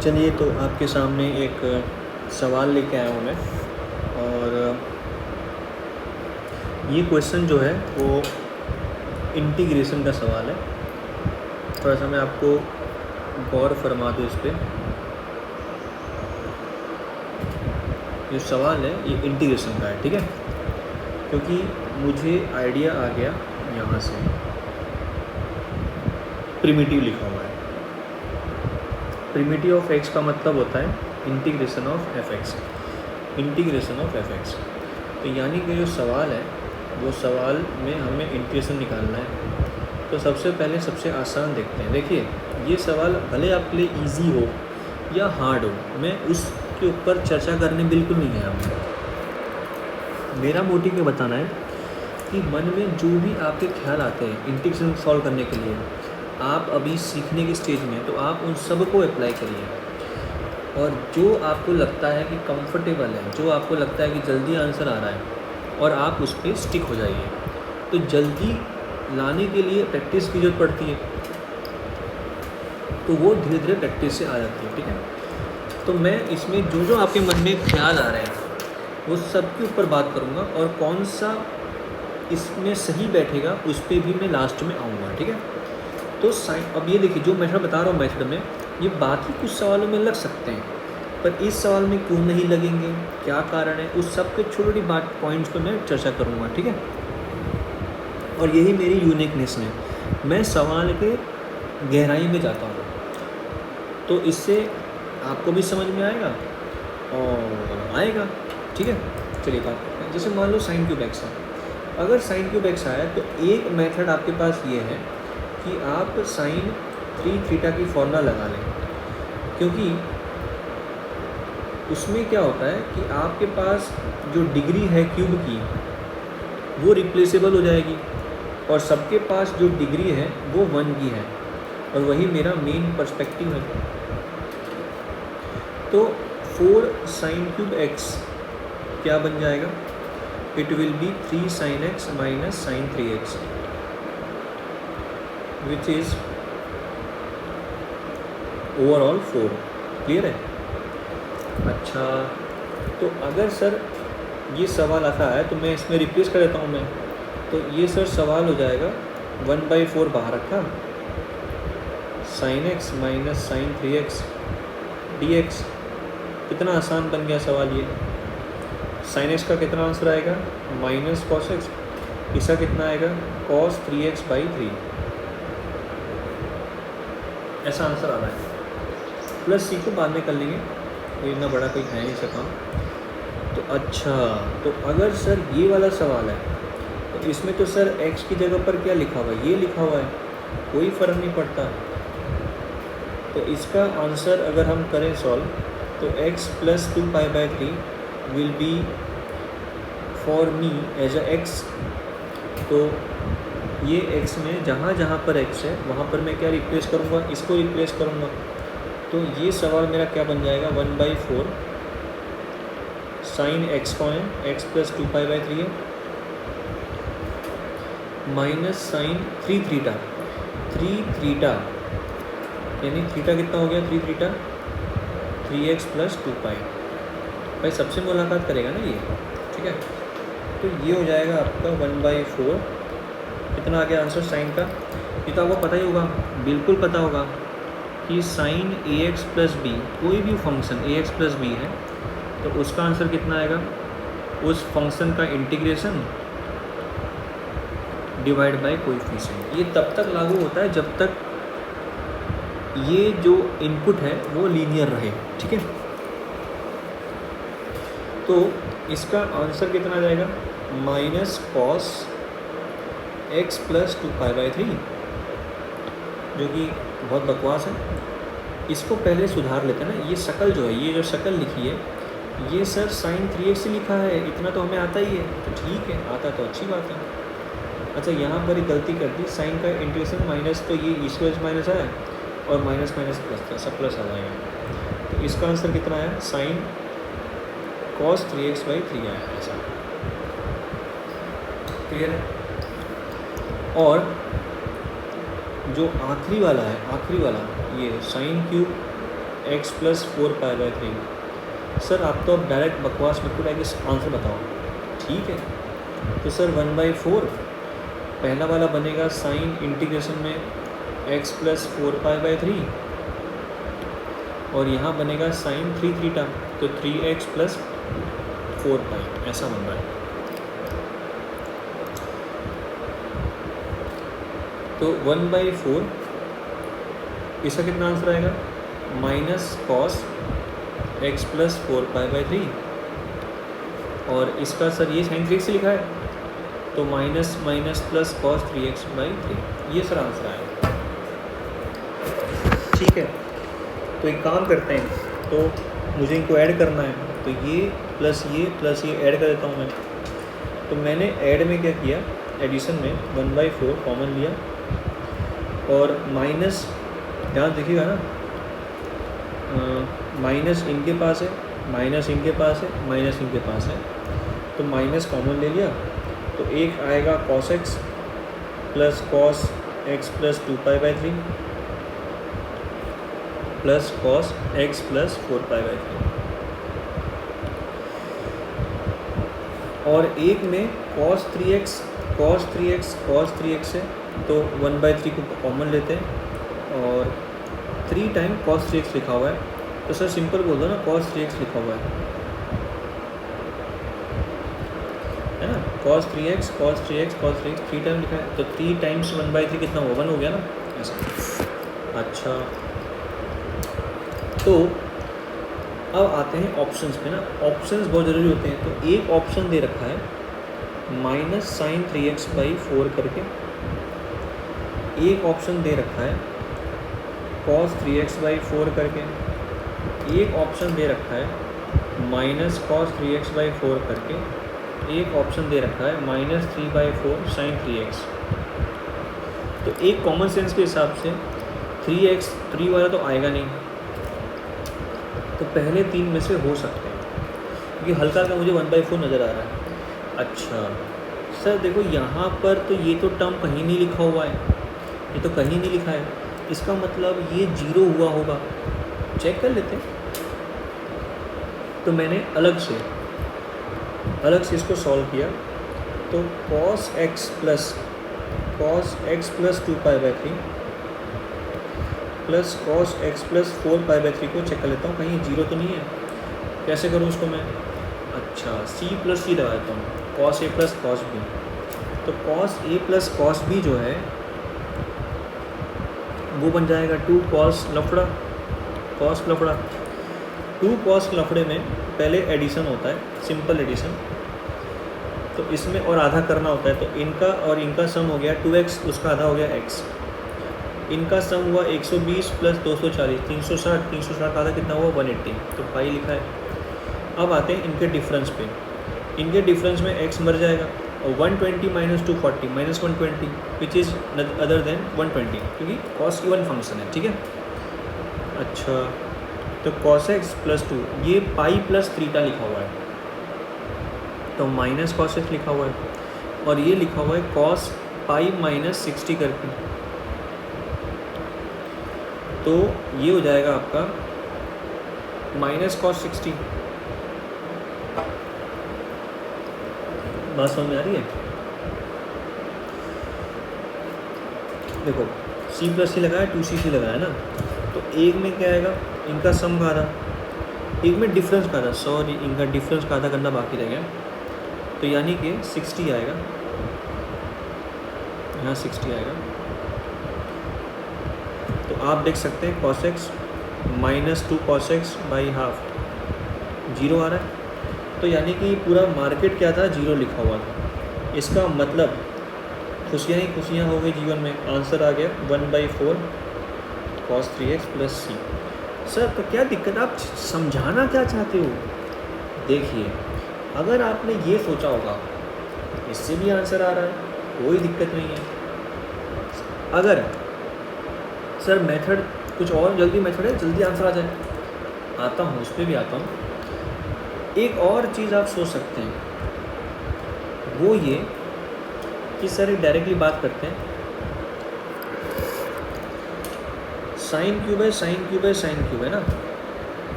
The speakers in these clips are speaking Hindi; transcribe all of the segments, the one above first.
चलिए, तो आपके सामने एक सवाल लेके आया हूँ मैं। और ये क्वेश्चन जो है वो इंटीग्रेशन का सवाल है। थोड़ा सा मैं आपको गौर फरमा दूँ इस पर। ये सवाल है, ये इंटीग्रेशन का है, ठीक है। क्योंकि मुझे आइडिया आ गया यहाँ से, प्रिमिटिव लिखा हुआ है। प्रिमिटिव ऑफ एक्स का मतलब होता है integration of F x. Integration of F x, तो यानी कि जो सवाल है वो सवाल में हमें इंटीग्रेशन निकालना है। तो सबसे पहले सबसे आसान देखते हैं। देखिए, ये सवाल भले आपके लिए इजी हो या हार्ड हो, मैं उसके ऊपर चर्चा करने बिल्कुल नहीं आया हूँ। मेरा मोटिव ये बताना है कि मन में जो भी आपके ख्याल आते हैं इंटीग्रेशन सॉल्व करने के लिए, आप अभी सीखने के स्टेज में, तो आप उन सब को अप्लाई करिए। और जो आपको लगता है कि कंफर्टेबल है, जो आपको लगता है कि जल्दी आंसर आ रहा है, और आप उस पर स्टिक हो जाइए। तो जल्दी लाने के लिए प्रैक्टिस की जरूरत पड़ती है, तो वो धीरे धीरे प्रैक्टिस से आ जाती है, ठीक है। तो मैं इसमें जो जो आपके मन में ख्याल आ रहे हैं वो सब के ऊपर बात करूँगा, और कौन सा इसमें सही बैठेगा उस पर भी मैं लास्ट में आऊँगा, ठीक है। तो अब ये देखिए, जो मेथड बता रहा हूँ, मेथड में ये बाकी कुछ सवालों में लग सकते हैं, पर इस सवाल में क्यों नहीं लगेंगे, क्या कारण है, उस सब के छोटी छोटी बात पॉइंट्स पर मैं चर्चा करूँगा, ठीक है। और यही मेरी यूनिकनेस है, मैं सवाल के गहराई में जाता हूँ, तो इससे आपको भी समझ में आएगा और आएगा, ठीक है। चलिए बात करते हैं। जैसे मान लो साइन क्यूब एक्स है। अगर साइन क्यूब एक्स आया तो एक मेथड आपके पास ये है कि आप साइन 3 थीटा की फॉर्मूला लगा लें, क्योंकि उसमें क्या होता है कि आपके पास जो डिग्री है क्यूब की वो रिप्लेसेबल हो जाएगी, और सबके पास जो डिग्री है वो 1 की है, और वही मेरा मेन पर्सपेक्टिव है। तो 4 साइन क्यूब एक्स क्या बन जाएगा? It will be 3 sine x minus sine 3x, which is overall 4। Clear है? अच्छा, तो अगर सर ये सवाल आता है तो मैं इसमें रिप्लेस कर देता हूँ मैं। तो ये सर सवाल हो जाएगा 1/4 बाहर रखा, sine x minus sine 3x dx। कितना आसान बन गया सवाल ये। साइन एक्स का कितना आंसर आएगा? Minus cos x. इसका कितना आएगा? Cos 3x/3। ऐसा आंसर आ रहा है। प्लस सी को बाद में कर लेंगे, कोई इतना बड़ा कोई है नहीं इसका काम। तो अच्छा, तो अगर सर ये वाला सवाल है तो इसमें तो सर x की जगह पर क्या लिखा हुआ है? ये लिखा हुआ है, कोई फ़र्क नहीं पड़ता। तो इसका आंसर अगर हम करें सॉल्व, तो x + 2π/3 will be for me as a x। तो ये x में जहाँ जहाँ पर x है वहाँ पर मैं क्या रिप्लेस करूँगा? इसको रिप्लेस करूँगा। तो ये सवाल मेरा क्या बन जाएगा? 1/4 साइन एक्स कौन है? x + 2π/3 है, माइनस साइन 3 थीटा। 3 थीटा यानी थीटा कितना हो गया? 3 थीटा 3x + 2π। भाई सबसे मुलाकात करेगा ना ये, ठीक है। तो ये हो जाएगा आपका 1/4। कितना आ गया आंसर साइन का? ये तो आपको पता ही होगा, बिल्कुल पता होगा कि साइन ax + b, कोई भी फंक्शन ax + b है तो उसका आंसर कितना आएगा? उस फंक्शन का इंटीग्रेशन डिवाइड बाय कोएफिशिएंट। ये तब तक लागू होता है जब तक ये जो इनपुट है वो लीनियर रहे, ठीक है। तो इसका आंसर कितना आ जाएगा? माइनस कॉस x + 2π/3, जो कि बहुत बकवास है। इसको पहले सुधार लेते हैं ना। ये शक्ल जो है, ये जो शक्ल लिखी है, ये सर साइन 3x लिखा है, इतना तो हमें आता ही है। तो ठीक है, आता तो अच्छी बात है। अच्छा, यहाँ पर एक गलती कर दी, साइन का इंटीग्रेशन माइनस, तो ये इसको माइनस आया और माइनस माइनस प्लस था, सब प्लस आ जाएगा। तो इसका आंसर कितना आया? साइन cos 3x/3 आया, ऐसा। क्लियर है? और जो आखिरी वाला है, आखिरी वाला ये sine cube x plus 4π/3। Sir आप तो अब डायरेक्ट बकवास में पूरा एक आंसर बताओ। ठीक है, तो सर 1/4 पहला वाला बनेगा साइन इंटीग्रेशन में एक्स प्लस 4π/3 और यहाँ बनेगा साइन 3 टर्म, तो 3x प्लस 4π ऐसा बन रहा है। तो 1/4 इसका कितना आंसर आएगा, माइनस कॉस एक्स प्लस 4π/3 और इसका सर ये साइन 3 से लिखा है तो minus minus plus cos 3x/3, ये सर आंसर आएगा। ठीक है, तो एक काम करते हैं, तो मुझे इनको ऐड करना है, तो ये प्लस ये ऐड कर देता हूँ मैं। तो मैंने ऐड में क्या किया, एडिशन में 1/4 कॉमन लिया और माइनस, ध्यान देखिएगा ना, माइनस इनके पास है, माइनस इनके पास है, माइनस इनके पास है, तो माइनस कॉमन ले लिया, तो एक आएगा cos x plus cos x plus 2π/3 plus cos x plus 4π/3 और एक में cos 3x है, तो 1/3 को कॉमन लेते हैं और 3 टाइम cos 3x लिखा हुआ है, तो सर सिंपल बोल दो ना, cos 3x लिखा हुआ है ना, cos 3x 3 टाइम लिखा है, तो 3 टाइम्स 1/3 कितना हुआ, 1 हो गया ना ऐसा। अच्छा, तो अब आते हैं ऑप्शंस पे ना, ऑप्शंस बहुत ज़रूरी होते हैं। तो एक ऑप्शन दे रखा है माइनस साइन 3x/4 करके, एक ऑप्शन दे रखा है cos 3x/4 करके, एक ऑप्शन दे रखा है माइनस cos 3x/4 करके, एक ऑप्शन दे रखा है माइनस 3/4 साइन 3x। तो एक कॉमन सेंस के हिसाब से 3 वाला तो आएगा नहीं, तो पहले 3 में से हो सकते हैं, क्योंकि हल्का का मुझे 1/4 नज़र आ रहा है। अच्छा सर देखो यहाँ पर तो ये तो टर्म कहीं नहीं लिखा हुआ है, ये तो कहीं नहीं लिखा है, इसका मतलब ये 0 हुआ होगा, चेक कर लेते हैं। तो मैंने अलग से इसको सॉल्व किया, तो cos x plus 2π/3 plus cos x plus 4π/3 को चेक कर लेता हूँ, कहीं 0 तो नहीं है, कैसे करूँ उसको मैं। अच्छा c प्लस c लगा देता हूँ, cos a plus cos b, तो cos a plus cos b जो है वो बन जाएगा 2 cos लफड़ा 2 cos लफड़े में पहले एडिशन होता है, सिंपल एडिशन, तो इसमें और आधा करना होता है, तो इनका और इनका सम हो गया 2x, उसका आधा हो गया x, इनका सम हुआ 120 प्लस 240 360 का आधा कितना हुआ 180, तो पाई लिखा है। अब आते हैं इनके डिफरेंस पे, इनके डिफरेंस में x मर जाएगा और 120 minus 240 minus 120 which is other than 120, क्योंकि cos इवन फंक्शन है। ठीक है, अच्छा तो cos x प्लस 2, ये पाई प्लस 3 लिखा हुआ है, तो माइनस cos x लिखा हुआ है, और ये लिखा हुआ है cos पाई माइनस 60 करके, तो ये हो जाएगा आपका माइनस cos 60। बात समझ में आ रही है? देखो c प्लस सी लगाया, 2c लगाया ना, तो एक में क्या आएगा, इनका सम का आधा, एक में डिफरेंस का आधा, सॉरी इनका डिफरेंस का आधा करना बाकी रह गया, तो यानी कि 60 आएगा, यहाँ 60 आएगा। तो आप देख सकते हैं cos x minus 2 cos x by half 0 आ रहा है, तो यानी कि पूरा मार्केट क्या था, 0 लिखा हुआ था। इसका मतलब खुशियाँ ही खुशियाँ हो गई जीवन में, आंसर आ गया 1/4 cos 3x plus c। Sir तो क्या दिक्कत, आप समझाना क्या चाहते हो? देखिए अगर आपने ये सोचा होगा इससे भी आंसर आ रहा है, कोई दिक्कत नहीं है। अगर सर मेथड कुछ और जल्दी मेथड है, जल्दी आंसर आ जाए, आता हूँ उस पर भी आता हूँ। एक और चीज़ आप सोच सकते हैं, वो ये कि सर डायरेक्टली बात करते हैं, साइन क्यूब है ना,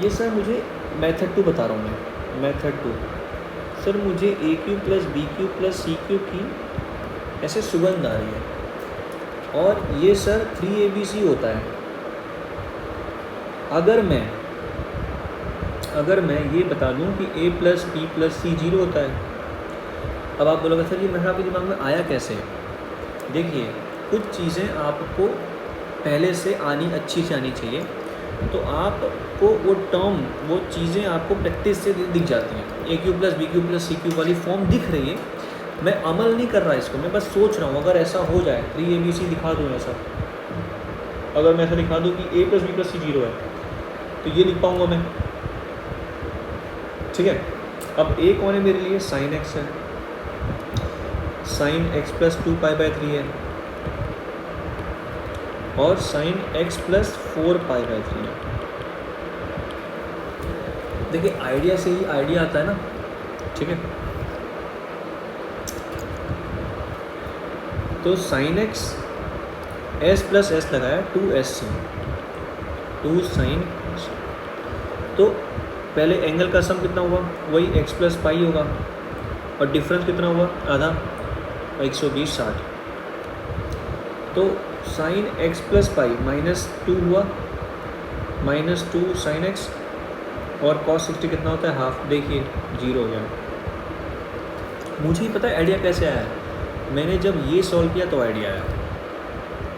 ये सर मुझे मेथड 2 बता रहा हूँ मैं, मेथड 2 सर मुझे A cube plus B cube plus C cube की ऐसे सुगंध आ रही है और ये सर 3abc होता है। अगर मैं ये बता दूं कि a प्लस बी प्लस सी 0 होता है, अब आप बोलोगे सर ये मेथड आपके दिमाग में आया कैसे? देखिए कुछ चीज़ें आपको पहले से अच्छी से आनी चाहिए, तो आपको वो टर्म, वो चीज़ें आपको प्रैक्टिस से दिख जाती हैं। A cube plus B cube plus C cube वाली फॉर्म दिख रही है, मैं अमल नहीं कर रहा इसको, मैं बस सोच रहा हूँ अगर ऐसा हो जाए 3abc दिखा दूँ ऐसा, अगर मैं ऐसा दिखा दूँ कि a प्लस बी प्लस सी 0 है तो ये लिख पाऊँगा मैं, ठीक है। अब a कौन है मेरे लिए? साइन x है, साइन x प्लस 2π/3 है और साइन x प्लस 4π/3 है। देखिए आइडिया से ही आइडिया आता है ना, ठीक है। तो sine x s plus s लगाया 2sc 2 साइन, तो पहले एंगल का सम कितना हुआ? वही x प्लस पाई होगा और डिफरेंस कितना हुआ? आधा, 120 60। तो साइन x प्लस पाई -2 हुआ, -2 साइन x और cos 60 कितना होता है? हाफ। देखिए 0 हो गया। मुझे ही पता है आइडिया कैसे आया है, मैंने जब ये सॉल्व किया तो आइडिया आया,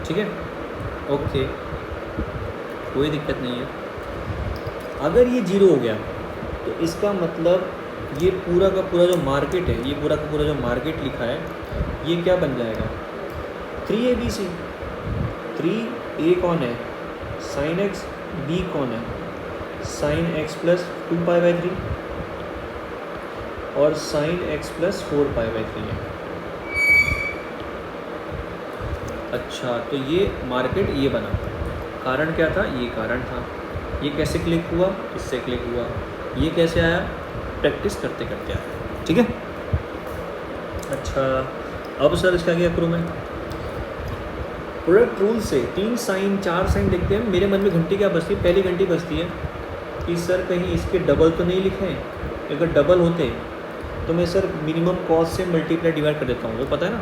ठीक है। ओके कोई दिक्कत नहीं है। अगर ये 0 हो गया तो इसका मतलब ये पूरा का पूरा जो मार्केट है, ये पूरा का पूरा जो मार्केट लिखा है ये क्या बन जाएगा? 3abc। 3a कौन है? साइन x, b कौन है? साइन x प्लस 2π/3 और साइन x प्लस 4π/3 है। अच्छा तो ये मार्केट ये बना, कारण क्या था? ये कारण था। ये कैसे क्लिक हुआ? इससे क्लिक हुआ। ये कैसे आया? प्रैक्टिस करते करते आया, ठीक है। अच्छा अब सर इसका क्या करूँ मैं? प्रोडक्ट रूल से 3 साइन 4 साइन देखते हैं, मेरे मन में घंटी क्या बजती है? पहली घंटी बजती है कि सर कहीं इसके डबल तो नहीं लिखे हैं। अगर डबल होते तो मैं सर मिनिमम कॉस्ट से मल्टीप्लाई डिवाइड कर देता हूँ, वो पता है ना,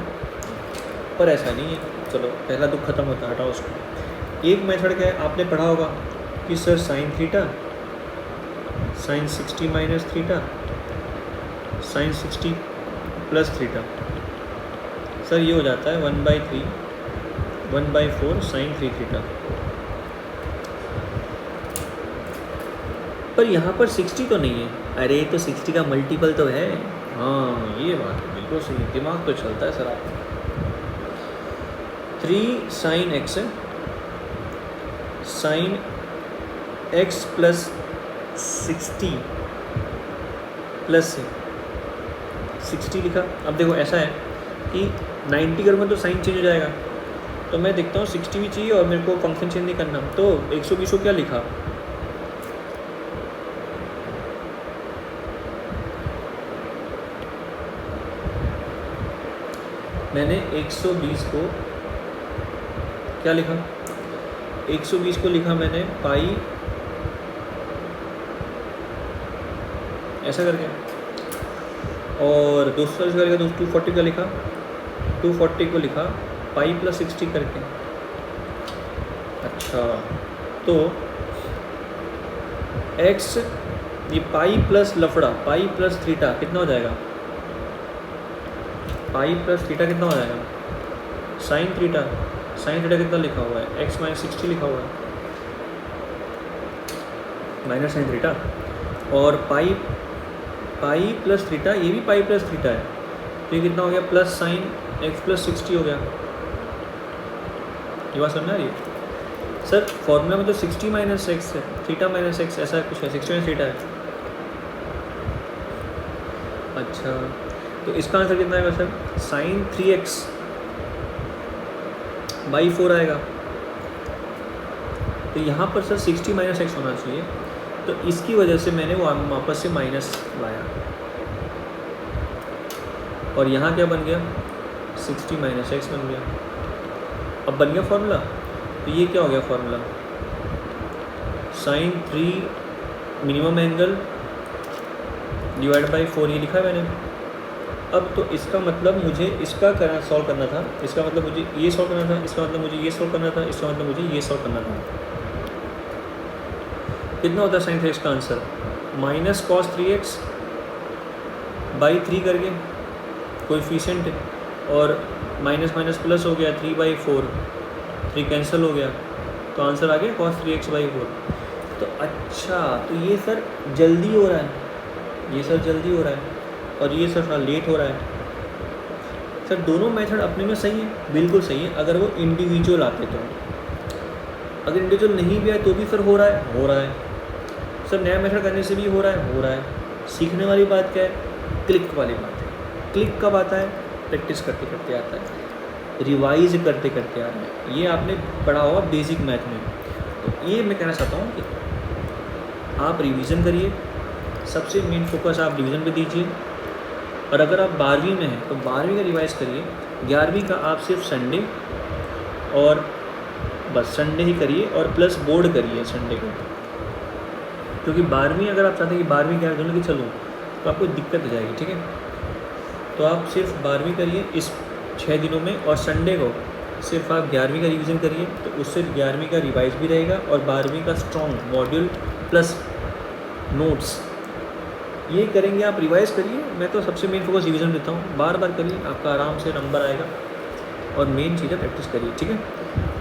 पर ऐसा नहीं है। चलो पहला दुख खत्म होता है, हटाओ उसको। एक मेथड क्या है, आपने पढ़ा होगा कि sir sine theta sine 60 minus theta sine 60 plus theta, sir ये हो जाता है 1/3 1/4 साइन 3 थीटा। पर यहाँ पर 60 तो नहीं है। अरे तो 60 का मल्टीपल तो है। हाँ ये बात है, बिल्कुल सही, दिमाग तो चलता है सर आपका। 3 साइन x है, साइन x प्लस 60 प्लस 60 लिखा। अब देखो ऐसा है कि 90 करूँगा तो साइन चेंज हो जाएगा, तो मैं देखता हूँ 60 भी चाहिए और मेरे को फंक्शन चेंज नहीं करना, तो 120 को क्या लिखा? मैंने 120 को क्या लिखा? 120 को लिखा मैंने पाई ऐसा करके, और 240 का लिखा, 240 का लिखा, 240 को लिखा पाई प्लस 60 करके। अच्छा तो x ये पाई प्लस लफड़ा पाई प्लस थीटा कितना हो जाएगा? पाई प्लस थीटा कितना हो जाएगा? Sine theta. साइन थीटा कितना लिखा हुआ है? x माइनस 60 लिखा हुआ है, माइनस साइन थीटा। और पाई प्लस थीटा, ये भी पाई प्लस थीटा है, तो ये कितना हो गया? प्लस साइन x प्लस 60 हो गया। ये बात समझ आ रही है सर? फॉर्मूला में तो 60 माइनस एक्स है, थीटा माइनस एक्स ऐसा कुछ है, 60 माइनस थीटा है। अच्छा तो इसका आंसर कितना आएगा सर? साइन 3x बाई 4 आएगा। तो यहाँ पर सर 60 माइनस एक्स होना चाहिए, तो इसकी वजह से मैंने वो वापस से माइनस लाया, और यहाँ क्या बन गया? 60 माइनस एक्स बन गया। अब बन गया फॉर्मूला। तो ये क्या हो गया formula? Sine 3 minimum angle divide by 4 ये लिखा है मैंने। अब तो इसका मतलब मुझे इसका सॉल्व करना था, इसका मतलब मुझे ये सॉल्व करना था, इसका मतलब मुझे ये सॉल्व करना था, इसका मतलब मुझे ये सॉल्व करना था। कितना होता है sin 3x का answer? Minus cos 3x by 3 करके कोएफिशिएंट है, और माइनस माइनस प्लस हो गया 3/4, 3 कैंसिल हो गया, तो आंसर आ गया cos 3x/4। तो अच्छा, तो ये सर जल्दी हो रहा है, ये सर जल्दी हो रहा है, और ये सर थोड़ा लेट हो रहा है। सर दोनों मेथड अपने में सही है, बिल्कुल सही है, अगर वो इंडिविजुअल आते तो। अगर इंडिविजुअल नहीं भी आए तो भी सर हो रहा है, हो रहा है। सर नया मेथड करने से भी हो रहा है, हो रहा है। सीखने वाली बात क्या है? क्लिक वाली बात है। क्लिक कब आता है? प्रैक्टिस करते करते आता है, रिवाइज करते करते आता है। ये आपने पढ़ा होगा बेसिक मैथ में। तो ये मैं कहना चाहता हूँ कि आप रिवीजन करिए, सबसे मेन फोकस आप रिवीजन पे दीजिए। और अगर आप 12वीं में हैं तो 12वीं का रिवाइज करिए, 11वीं का आप सिर्फ संडे और बस संडे ही करिए, और प्लस बोर्ड करिए संडे को, क्योंकि 12वीं अगर आप चाहते हैं कि 12वीं 11वीं दोनों की चलूँ तो आपको दिक्कत हो जाएगी, ठीक है। तो आप सिर्फ 12वीं करिए इस 6 दिनों में, और संडे को सिर्फ आप 11वीं का रिवीजन करिए, तो उससे 11वीं का रिवाइज भी रहेगा और 12वीं का स्ट्रॉन्ग मॉड्यूल प्लस नोट्स ये करेंगे। आप रिवाइज करिए, मैं तो सबसे मेन फोकस रिवीजन देता हूँ, बार बार करिए, आपका आराम से नंबर आएगा। और मेन चीज़ें प्रैक्टिस करिए, ठीक है।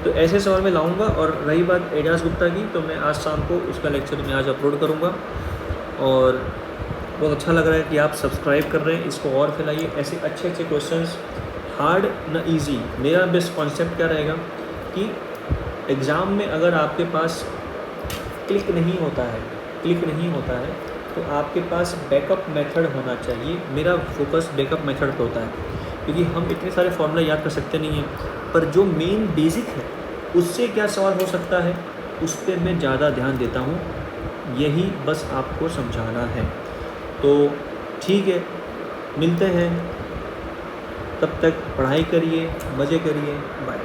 तो ऐसे सवाल मैं लाऊंगा। और रही बात एजाज गुप्ता की, तो मैं आज शाम को उसका लेक्चर मैं आज अपलोड करूँगा। और बहुत अच्छा लग रहा है कि आप सब्सक्राइब कर रहे हैं, इसको और फैलाइए। ऐसे अच्छे अच्छे क्वेश्चंस, हार्ड न ईजी। मेरा बेस्ट कॉन्सेप्ट क्या रहेगा कि एग्ज़ाम में अगर आपके पास क्लिक नहीं होता है तो आपके पास बैकअप मेथड होना चाहिए। मेरा फोकस बैकअप मेथड पे होता है, क्योंकि हम इतने सारे फॉर्मूला याद कर सकते नहीं हैं, पर जो मेन बेसिक है उससे क्या सवाल हो सकता है उस पर मैं ज़्यादा ध्यान देता हूँ। यही बस आपको समझाना है। तो ठीक है, मिलते हैं, तब तक पढ़ाई करिए, मज़े करिए, बाय।